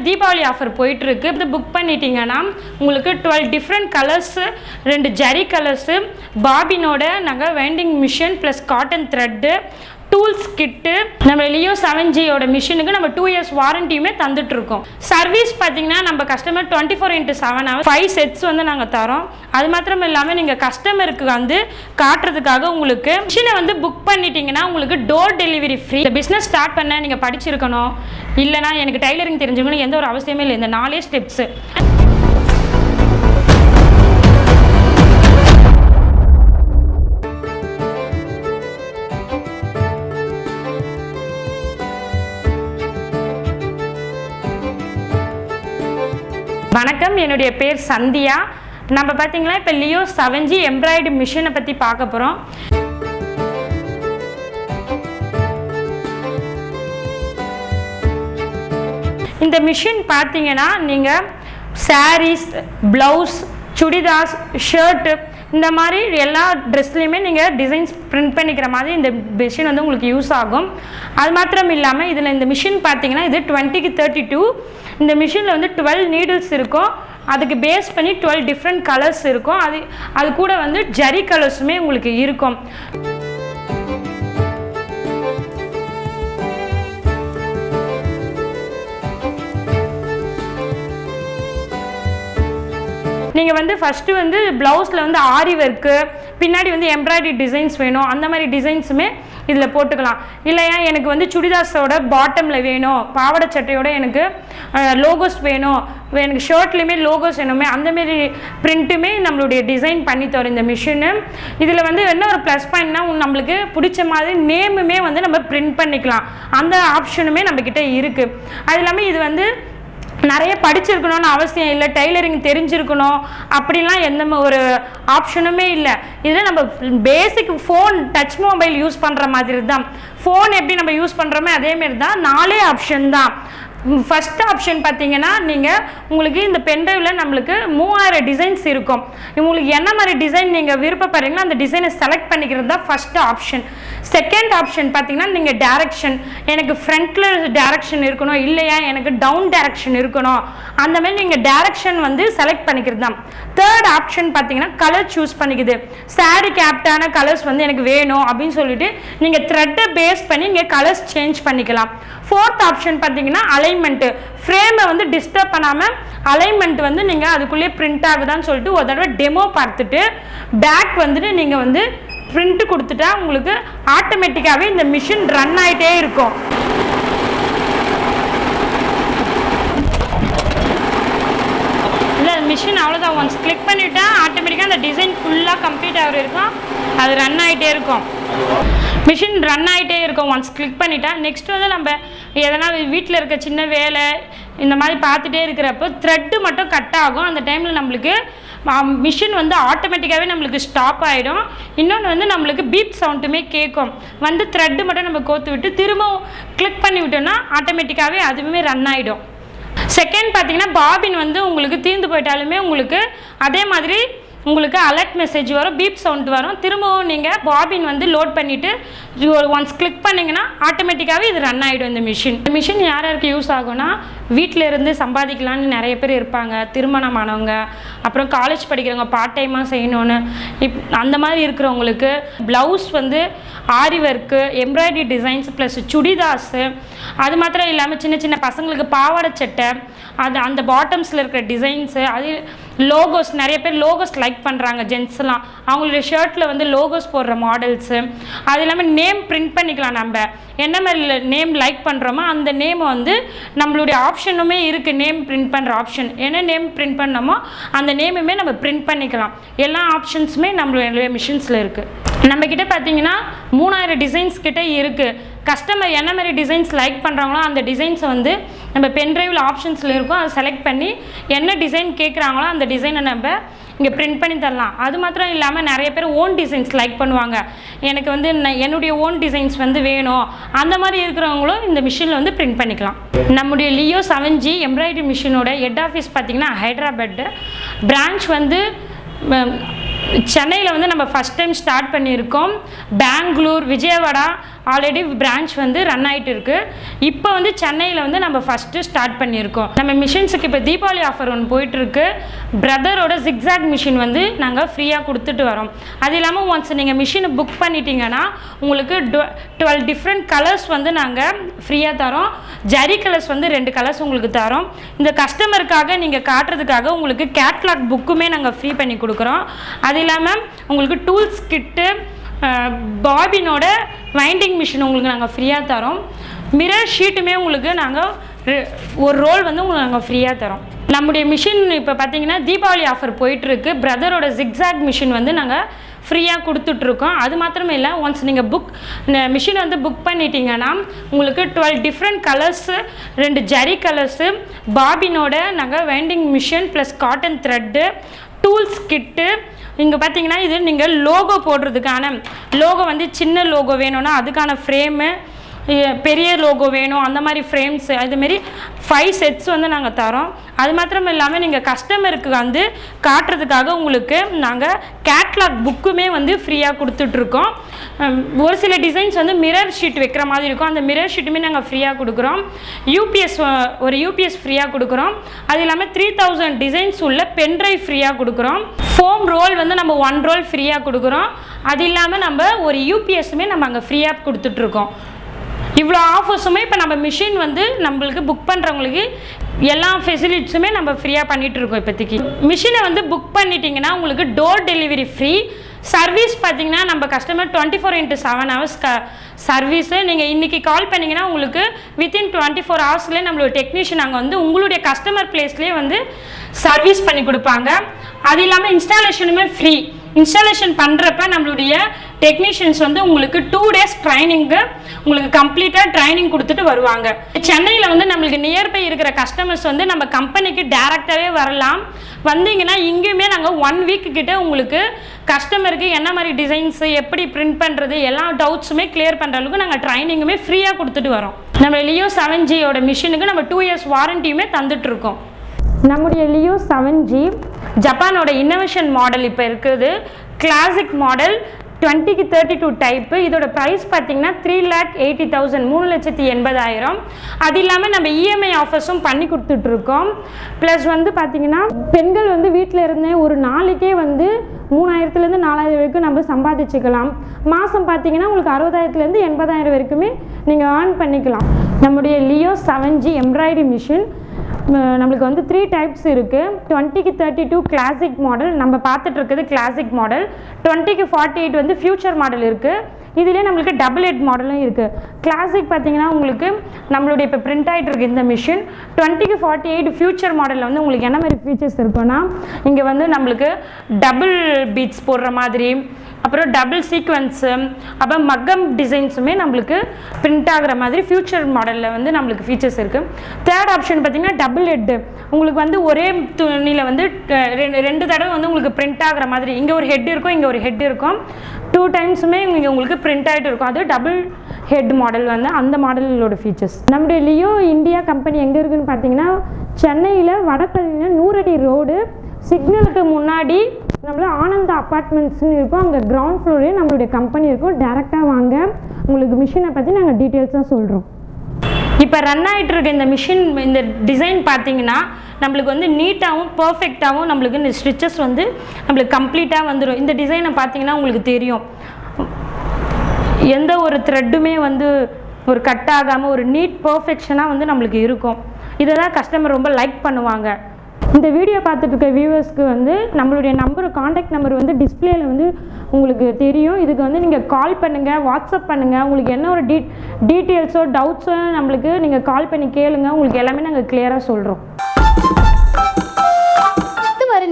Deepavali offer போயிட்டுருக்கு. இது book பண்ணிட்டீங்கன்னா உங்களுக்கு 12 டிஃப்ரெண்ட் கலர்ஸு, 2 ஜரி கலர்ஸு, பாபினோட நாங்கள் vending machine plus cotton thread, tools kit, நம்ம லியோ 7Gயோட மிஷினுக்கு நம்ம 2 இயர்ஸ் வாரண்டியுமே தந்துட்டுருக்கோம். சர்வீஸ் பார்த்தீங்கன்னா நம்ம கஸ்டமர் 24/7 ஹவர்ஸ் 5 செட்ஸ் வந்து நாங்கள் தரோம். அது மாத்திரம் இல்லாமல் நீங்கள் கஸ்டமருக்கு வந்து காட்டுறதுக்காக உங்களுக்கு மிஷினை வந்து புக் பண்ணிட்டீங்கன்னா உங்களுக்கு டோர் டெலிவரி ஃப்ரீ. இந்த பிஸ்னஸ் ஸ்டார்ட் பண்ண நீங்கள் படிச்சிருக்கணும், இல்லைனா எனக்கு டைலரிங் தெரிஞ்சுக்கணும், எந்த ஒரு அவசியமே இல்லை. இந்த 4 ஸ்டெப்ஸு. வணக்கம், என்னுடைய பேர் சந்தியா. நம்ம பார்த்தீங்கன்னா இப்போ லியோ 7G எம்ப்ராய்டரி மிஷினை பற்றி பார்க்க போகிறோம். இந்த மிஷின் பார்த்தீங்கன்னா நீங்கள் சாரீஸ், ப்ளவுஸ், சுடிதாஸ், ஷர்ட்டு இந்த மாதிரி எல்லா ட்ரெஸ்லையுமே நீங்கள் டிசைன்ஸ் பிரிண்ட் பண்ணிக்கிற மாதிரி இந்த மிஷின் வந்து உங்களுக்கு யூஸ் ஆகும். அது மாத்திரம் இல்லாமல் இதில் இந்த மிஷின் பார்த்தீங்கன்னா இது 20x32. இந்த மிஷினில் வந்து 12 நீடில்ஸ் இருக்கும். அதுக்கு பேஸ் பண்ணி 12 டிஃப்ரெண்ட் கலர்ஸ் இருக்கும். அது கூட வந்து ஜரி கலர்ஸுமே உங்களுக்கு இருக்கும். நீங்கள் வந்து ஃபஸ்ட்டு வந்து ப்ளவுஸில் வந்து ஆரி ஒர்க்கு, பின்னாடி வந்து எம்ப்ராய்டரி டிசைன்ஸ் வேணும், அந்த மாதிரி டிசைன்ஸுமே இதில் போட்டுக்கலாம். இல்லையா எனக்கு வந்து சுடிதாஸோட பாட்டமில் வேணும், பாவாடை சட்டையோட எனக்கு லோகோஸ் வேணும், எனக்கு ஷர்ட்லேயுமே லோகோஸ் வேணுமே, அந்தமாரி பிரிண்ட்டுமே நம்மளுடைய டிசைன் பண்ணி தரும் இந்த மிஷினு. இதில் வந்து என்ன ஒரு ப்ளஸ் பாயிண்ட்னா நம்மளுக்கு பிடிச்ச மாதிரி நேமுமே வந்து நம்ம பிரிண்ட் பண்ணிக்கலாம். அந்த ஆப்ஷனுமே நம்மக்கிட்ட இருக்குது. அது இல்லாமல் இது வந்து நிறைய படிச்சிருக்கணும்னு அவசியம் இல்லை, டைலரிங் தெரிஞ்சிருக்கணும் அப்படிலாம் எந்த ஒரு ஆப்ஷனுமே இல்லை. இதில் நம்ம பேசிக் ஃபோன், டச் மொபைல் யூஸ் பண்ணுற மாதிரி தான். ஃபோன் எப்படி நம்ம யூஸ் பண்ணுறோமே அதேமாரி தான். 4 ஆப்ஷன் தான். ஃபஸ்ட் ஆப்ஷன் பார்த்தீங்கன்னா நீங்கள் உங்களுக்கு இந்த பென்ட்ரைவில் நம்மளுக்கு 3000 டிசைன்ஸ் இருக்கும். உங்களுக்கு என்ன மாதிரி டிசைன் நீங்கள் விருப்பப்படுறீங்களோ அந்த டிசைனை செலக்ட் பண்ணிக்கிறது தான் ஃபஸ்ட் ஆப்ஷன். செகண்ட் ஆப்ஷன் பார்த்தீங்கன்னா நீங்கள் டேரக்ஷன், எனக்கு ஃப்ரண்ட்டில் டேரக்ஷன் இருக்கணும், இல்லையா எனக்கு டவுன் டேரக்ஷன் இருக்கணும், அந்த மாதிரி நீங்கள் டேரக்ஷன் வந்து செலக்ட் பண்ணிக்கிறது தான். தேர்ட் ஆப்ஷன் பார்த்தீங்கன்னா கலர் சூஸ் பண்ணிக்குது. சாரீக்கு ஆப்டான கலர்ஸ் வந்து எனக்கு வேணும் அப்படின்னு சொல்லிட்டு நீங்கள் த்ரெட்டை பேஸ் பண்ணி நீங்கள் கலர்ஸ் சேஞ்ச் பண்ணிக்கலாம். ஃபோர்த் ஆப்ஷன் பார்த்தீங்கன்னா அலைன்மெண்ட்டு, ஃப்ரேமை வந்து டிஸ்டர்ப் பண்ணாமல் அலைன்மெண்ட் வந்து நீங்கள் அதுக்குள்ளேயே பிரிண்ட் ஆகுதான்னு சொல்லிட்டு ஒரு தடவை டெமோ பார்த்துட்டு பேக் வந்துட்டு நீங்கள் வந்து பிரிண்ட்டு கொடுத்துட்டா உங்களுக்கு ஆட்டோமேட்டிக்காகவே இந்த மிஷின் ரன் ஆகிட்டே இருக்கும். இல்லை மிஷின் அவ்வளோதான், ஒன்ஸ் கிளிக் பண்ணிவிட்டா ஆட்டோமேட்டிக்காக அந்த டிசைன் ஃபுல்லாக கம்ப்ளீட் ஆகிற இருக்கும், அது ரன் ஆகிட்டே இருக்கும். மிஷின் ரன் ஆகிட்டே இருக்கும் ஒன்ஸ் கிளிக் பண்ணிட்டா. நெக்ஸ்ட் வந்து நம்ம எதனா வீட்டில் இருக்க சின்ன வேலை இந்த மாதிரி பார்த்துட்டே இருக்கிறப்போ த்ரெட்டு மட்டும் கட் ஆகும். அந்த டைமில் நம்மளுக்கு மிஷின் வந்து ஆட்டோமேட்டிக்காகவே நம்மளுக்கு ஸ்டாப் ஆகிடும். இன்னொன்று வந்து நம்மளுக்கு பீப் சவுண்டுமே கேட்கும். வந்து த்ரெட்டு மட்டும் நம்ம கோத்து விட்டு திரும்பவும் கிளிக் பண்ணி விட்டோம்னா ஆட்டோமேட்டிக்காகவே அதுவுமே ரன் ஆகிடும். செகண்ட் பார்த்தீங்கன்னா பாபின் வந்து உங்களுக்கு தீர்ந்து போயிட்டாலுமே உங்களுக்கு அதே மாதிரி உங்களுக்கு அலர்ட் மெசேஜ் வரும், பீப் சவுண்ட் வரும். திரும்பவும் நீங்கள் பாபின் வந்து லோட் பண்ணிவிட்டு ஒன்ஸ் கிளிக் பண்ணிங்கன்னா ஆட்டோமேட்டிக்காகவே இது ரன் ஆகிடும். இந்த மிஷின் யார் யாருக்கு யூஸ் ஆகும்னா வீட்டில் இருந்து சம்பாதிக்கலான்னு நிறைய பேர் இருப்பாங்க, திருமணமானவங்க, அப்புறம் காலேஜ் படிக்கிறவங்க, பார்ட் டைமாக செய்யணுன்னு அந்த மாதிரி இருக்கிறவங்களுக்கு, ப்ளவுஸ் வந்து ஆரி work, embroidery designs plus churidars, அது மாத்திரம் இல்லாமல் சின்ன சின்ன பசங்களுக்கு பாவாடை சட்டை, அந்த பாட்டம்ஸில் இருக்கிற டிசைன்ஸு, அது லோகோஸ், நிறைய பேர் லோகோஸ் லைக் பண்ணுறாங்க ஜென்ஸ்லாம், அவங்களுடைய ஷர்ட்டில் வந்து லோகோஸ் போடுற மாடல்ஸு, அது இல்லாமல் நேம் பிரிண்ட் பண்ணிக்கலாம். நம்ம என்ன மாதிரி நேம் லைக் பண்ணுறோமோ அந்த நேமை வந்து நம்மளுடைய ஆப்ஷனுமே இருக்குது, நேம் பிரிண்ட் பண்ணுற ஆப்ஷன். என்ன நேம் பிரிண்ட் பண்ணோமோ அந்த நேமுமே நம்ம பிரிண்ட் பண்ணிக்கலாம். எல்லா ஆப்ஷன்ஸுமே நம்மளுடைய மிஷின்ஸில் இருக்குது. நம்மக்கிட்ட பார்த்தீங்கன்னா 3000 டிசைன்ஸ் கிட்டே இருக்குது. கஸ்டமர் என்ன மாதிரி டிசைன்ஸ் லைக் பண்ணுறாங்களோ அந்த டிசைன்ஸை வந்து நம்ம பென்ட்ரைவில் ஆப்ஷன்ஸில் இருக்கும், அதை செலக்ட் பண்ணி என்ன டிசைன் கேட்குறாங்களோ அந்த டிசைனை நம்ம இங்கே பிரிண்ட் பண்ணி தரலாம். அது மாத்திரம் இல்லாமல் நிறைய பேர் ஓன் டிசைன்ஸ் லைக் பண்ணுவாங்க, எனக்கு வந்து என்னுடைய ஓன் டிசைன்ஸ் வந்து வேணும், அந்த மாதிரி இருக்கிறவங்களும் இந்த மிஷினில் வந்து பிரிண்ட் பண்ணிக்கலாம். நம்முடைய லியோ 7G எம்ப்ராய்டரி மிஷினோட ஹெட் ஆஃபீஸ் பார்த்திங்கன்னா ஹைதராபாத், பிரான்ச் வந்து சென்னையில் வந்து நம்ம ஃபஸ்ட் டைம் ஸ்டார்ட் பண்ணியிருக்கோம். பெங்களூர், விஜயவாடா, ஆல்ரெடி பிரான்ச் வந்து ரன் ஆகிட்டு இருக்குது. இப்போ வந்து சென்னையில் வந்து நம்ம ஃபஸ்ட்டு ஸ்டார்ட் பண்ணியிருக்கோம். நம்ம மிஷின்ஸுக்கு இப்போ தீபாவளி ஆஃபர் ஒன்று போயிட்டுருக்கு. பிரதரோட ஜிக்ஸாக் மிஷின் வந்து நாங்கள் ஃப்ரீயாக கொடுத்துட்டு வரோம். அது இல்லாமல் ஒன்ஸ் நீங்கள் மிஷினை புக் பண்ணிட்டீங்கன்னா உங்களுக்கு 12 டிஃப்ரெண்ட் கலர்ஸ் வந்து நாங்கள் ஃப்ரீயாக தரோம். ஜரி கலர்ஸ் வந்து 2 கலர்ஸ் உங்களுக்கு தரோம். இந்த கஸ்டமருக்காக நீங்கள் காட்டுறதுக்காக உங்களுக்கு கேட்லாக் புக்குமே நாங்கள் ஃப்ரீ பண்ணி கொடுக்குறோம். அது இல்லாமல் உங்களுக்கு டூல்ஸ் கிட்டு, பாபினோட வைண்டிங் மிஷின் உங்களுக்கு நாங்கள் ஃப்ரீயாக தரோம். மிரர் ஷீட்டுமே உங்களுக்கு நாங்கள் ஒரு ரோல் வந்து உங்களுக்கு நாங்கள் ஃப்ரீயாக தரோம். நம்முடைய மிஷின் இப்போ பார்த்தீங்கன்னா தீபாவளி ஆஃபர் போயிட்டுருக்கு. பிரதரோட ஜிக்ஸாக் மிஷின் வந்து நாங்கள் ஃப்ரீயாக கொடுத்துட்ருக்கோம். அது மாத்திரமே இல்லை, ஒன்ஸ் நீங்கள் மிஷின் வந்து புக் பண்ணிட்டீங்கன்னா உங்களுக்கு 12 டிஃப்ரெண்ட் கலர்ஸு, 2 ஜரி கலர்ஸு, பாபினோட நாங்கள் winding machine plus cotton thread, tools kit. இங்கே பார்த்தீங்கன்னா இது நீங்கள் லோகோ போடுறதுக்கான லோகோ வந்து சின்ன லோகோ வேணும்னா அதுக்கான ஃப்ரேமு, பெரிய லோகோ வேணும் அந்த மாதிரி ஃப்ரேம்ஸு, அதுமாரி 5 செட்ஸ் வந்து நாங்கள் தரோம். அது மாத்திரம் இல்லாமல் நீங்கள் கஸ்டமருக்கு வந்து காட்டுறதுக்காக உங்களுக்கு நாங்கள் கேட்லாக் புக்குமே வந்து ஃப்ரீயாக கொடுத்துட்ருக்கோம். ஒரு சில டிசைன்ஸ் வந்து மிரர் ஷீட் வைக்கிற மாதிரி இருக்கும். அந்த மிரர் ஷீட்டுமே நாங்கள் ஃப்ரீயாக கொடுக்குறோம். யூபிஎஸ் ஃப்ரீயாக கொடுக்குறோம். அது இல்லாமல் 3000 டிசைன்ஸ் உள்ள பென்ட்ரைவ் ஃப்ரீயாக கொடுக்குறோம். ஃபோம் ரோல் வந்து நம்ம 1 ரோல் ஃப்ரீயாக கொடுக்குறோம். அது இல்லாமல் நம்ம ஒரு யூபிஎஸ்ஸுமே நம்ம அங்கே ஃப்ரீயாக கொடுத்துட்ருக்கோம். இவ்வளோ ஆஃபர்ஸுமே இப்போ நம்ம மிஷின் வந்து நம்மளுக்கு புக் பண்ணுறவங்களுக்கு எல்லா ஃபெசிலிட்டிஸுமே நம்ம ஃப்ரீயாக பண்ணிகிட்ருக்கோம். இப்போதைக்கு மிஷினை வந்து புக் பண்ணிட்டீங்கன்னா உங்களுக்கு டோர் டெலிவரி ஃப்ரீ. சர்வீஸ் பார்த்தீங்கன்னா நம்ம கஸ்டமர் 24x7 ஹவர்ஸ் சர்வீஸு. நீங்கள் இன்றைக்கி கால் பண்ணிங்கன்னா உங்களுக்கு வித்தின் 24 ஹவர்ஸ்லேயே நம்மளோட டெக்னீஷியன் அங்கே வந்து உங்களுடைய கஸ்டமர் பிளேஸ்லேயே வந்து சர்வீஸ் பண்ணி கொடுப்பாங்க. அது இல்லாமல் இன்ஸ்டாலேஷனுமே ஃப்ரீ. இன்ஸ்டாலேஷன் பண்ணுறப்ப நம்மளுடைய டெக்னீஷியன்ஸ் வந்து உங்களுக்கு 2 டேஸ் ட்ரைனிங்கு உங்களுக்கு கம்ப்ளீட்டாக ட்ரைனிங் கொடுத்துட்டு வருவாங்க. சென்னையில் வந்து நம்மளுக்கு நியர்பை இருக்கிற கஸ்டமர்ஸ் வந்து நம்ம கம்பெனிக்கு டேரெக்டாகவே வரலாம். வந்தீங்கன்னா இங்கேயுமே நாங்கள் 1 வீக் கிட்ட உங்களுக்கு கஸ்டமருக்கு என்ன மாதிரி டிசைன்ஸு, எப்படி பிரிண்ட் பண்ணுறது, எல்லா டவுட்ஸுமே கிளியர் பண்ணுற அளவுக்கு நாங்கள் ட்ரைனிங்குமே ஃப்ரீயாக கொடுத்துட்டு வரோம். நம்ம லியோ 7Gயோட மிஷினுக்கு நம்ம 2 இயர்ஸ் வாரண்டியுமே தந்துட்டுருக்கோம். நம்முடைய லியோ 7G ஜப்பானோட இன்னோவேஷன் மாடல் இப்போ இருக்குது. Classic model 20-32 type. இதோட ப்ரைஸ் பார்த்தீங்கன்னா 3,80,000, 3,80,000. அது இல்லாமல் நம்ம இஎம்ஐ ஆஃபர்ஸும் பண்ணி கொடுத்துட்ருக்கோம். ப்ளஸ் வந்து பார்த்திங்கன்னா பெண்கள் வந்து வீட்டில் இருந்தே ஒரு நாளைக்கே வந்து 3,000 4,000 வரைக்கும் நம்ம சம்பாதிச்சுக்கலாம். மாதம் பார்த்தீங்கன்னா உங்களுக்கு 60,000 80,000 வரைக்குமே நீங்கள் ஏர்ன் பண்ணிக்கலாம். நம்முடைய லியோ 7G எம்ப்ராய்டரி மிஷின் நம்மளுக்கு வந்து 3 டைப்ஸ் இருக்குது. 20-32 கிளாசிக் மாடல் நம்ம பார்த்துட்டு இருக்குது கிளாசிக் மாடல். 20-48 வந்து ஃபியூச்சர் மாடல் இருக்குது. இதிலே நம்மளுக்கு டபுள் ஹெட் மாடலும் இருக்குது. கிளாசிக் பார்த்தீங்கன்னா உங்களுக்கு நம்மளுடைய இப்போ பிரிண்ட் ஆகிட்டு இருக்குது இந்த மிஷின். 20-48 ஃபியூச்சர் மாடலில் வந்து உங்களுக்கு என்ன மாதிரி ஃபீச்சர்ஸ் இருக்குன்னா இங்கே வந்து நம்மளுக்கு டபுள் பீட்ஸ் போடுற மாதிரி, அப்புறம் டபுள் சீக்வன்ஸு, அப்புறம் மக்கம் டிசைன்ஸுமே நம்மளுக்கு பிரிண்ட் ஆகிற மாதிரி ஃபியூச்சர் மாடலில் வந்து நம்மளுக்கு ஃபீச்சர்ஸ் இருக்குது. தேர்ட் ஆப்ஷன் பார்த்திங்கன்னா டபுள் ஹெட்டு. உங்களுக்கு வந்து ஒரே துணியில் வந்து 2 தடவை வந்து உங்களுக்கு பிரிண்ட் ஆகிற மாதிரி, இங்கே ஒரு ஹெட் இருக்கும், இங்கே ஒரு ஹெட் இருக்கும். 2 டைம்ஸுமே இங்கே உங்களுக்கு பிரிண்ட் ஆகிட்டு இருக்கும். அது டபுள் ஹெட் மாடல் வந்து அந்த மாடலோட ஃபீச்சர்ஸ். நம்முடைய லியோ இந்தியா கம்பெனி எங்கே இருக்குதுன்னு பார்த்தீங்கன்னா சென்னையில் வடபழனியில் 100 அடி ரோடு சிக்னலுக்கு முன்னாடி நம்மள ஆனந்தா அப்பார்ட்மெண்ட்ஸ்னு இருக்கும். அங்கே கிரவுண்ட் ஃப்ளோரே நம்மளுடைய கம்பெனி இருக்கும். டேரெக்டாக வாங்க, உங்களுக்கு மிஷினை பற்றி நாங்கள் டீட்டெயில்ஸாக சொல்கிறோம். இப்போ ரன் ஆகிட்டு இருக்க இந்த மிஷின் இந்த டிசைன் பார்த்தீங்கன்னா நம்மளுக்கு வந்து நீட்டாகவும் பர்ஃபெக்டாகவும் நம்மளுக்கு இந்த ஸ்டிச்சஸ் வந்து நம்மளுக்கு கம்ப்ளீட்டாக வந்துடும். இந்த டிசைனை பார்த்தீங்கன்னா உங்களுக்கு தெரியும், எந்த ஒரு த்ரெட்டுமே வந்து ஒரு கட் ஆகாமல் ஒரு நீட் பர்ஃபெக்ஷனாக வந்து நம்மளுக்கு இருக்கும். இதை தான் கஸ்டமர் ரொம்ப லைக் பண்ணுவாங்க. இந்த வீடியோ பார்த்துட்டு இருக்க வியூவர்ஸ்க்கு வந்து நம்மளுடைய காண்டாக்ட் நம்பர் வந்து டிஸ்பிளேயில் வந்து உங்களுக்கு தெரியும். இதுக்கு வந்து நீங்கள் கால் பண்ணுங்கள், வாட்ஸ்அப் பண்ணுங்கள். உங்களுக்கு என்ன ஒரு டீட்டெயில்ஸோ டவுட்ஸோ நம்மளுக்கு நீங்கள் கால் பண்ணி கேளுங்க. உங்களுக்கு எல்லாமே நாங்கள் கிளியராக சொல்கிறோம்.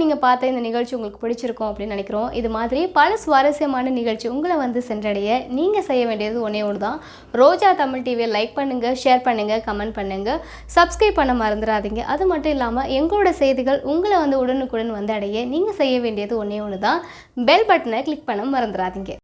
நீங்கள் பார்த்த இந்த நிகழ்ச்சி உங்களுக்கு பிடிச்சிருக்கும் அப்படின்னு நினைக்கிறோம். இது மாதிரி பல சுவாரஸ்யமான நிகழ்ச்சி உங்களை வந்து சென்றடைய நீங்கள் செய்ய வேண்டியது ஒன்று தான். ரோஜா தமிழ் டிவியை லைக் பண்ணுங்கள், ஷேர் பண்ணுங்கள், கமெண்ட் பண்ணுங்கள், சப்ஸ்கிரைப் பண்ண மறந்துடாதீங்க. அது மட்டும் இல்லாமல் எங்களோட செய்திகள் உங்களை வந்து உடனுக்குடன் வந்து அடைய நீங்கள் செய்ய வேண்டியது ஒன்று தான், பெல் பட்டனை கிளிக் பண்ண மறந்துடாதீங்க.